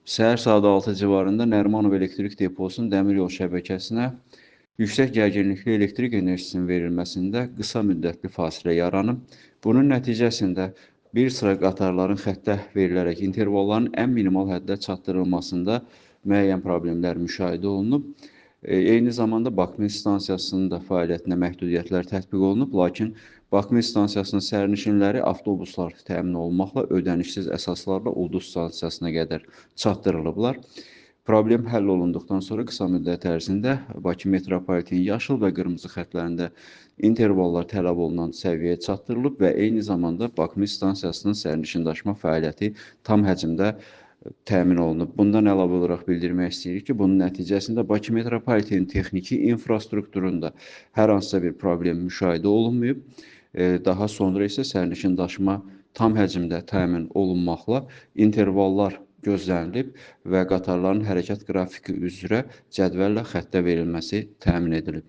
Səhər saat 6 civarında Nərimanov elektrik deposunun dəmir yol şəbəkəsinə yüksək gərginlikli elektrik enerjisinin verilməsində qısa müddətli fasilə yaranıb. Bunun nəticəsində bir sıra qatarların xəttə verilərək intervalların ən minimal həddə çatdırılmasında müəyyən problemlər müşahidə olunub. Eyni zamanda Baksmir stansiyasının da fəaliyyətinə məhdudiyyətlər tətbiq olunub, lakin Baksmir stansiyasının sərnişinləri avtobuslar təmin olunmaqla ödənişsiz əsaslarla Ulduz stansiyasına qədər çatdırılıblar. Problem həll olunduqdan sonra qısa müddət ərzində Bakı metropoliteni yaşıl və qırmızı xəttlərində intervallar tələb olunan səviyyəyə çatdırılıb və eyni zamanda Baksmir stansiyasının sərnişindaşıma fəaliyyəti tam həcmdə təmin olunub. Bundan əlavə olaraq bildirmək istəyirik ki, bunun nəticəsində Bakı metropoliteni texniki infrastrukturunda hər hansısa bir problem müşahidə olunmayıb. Daha sonra isə sərnişin daşıma tam həcmdə təmin olunmaqla intervallar gözlənilib və qatarların hərəkət qrafiki üzrə cədvəllə xəttə verilməsi təmin edilib.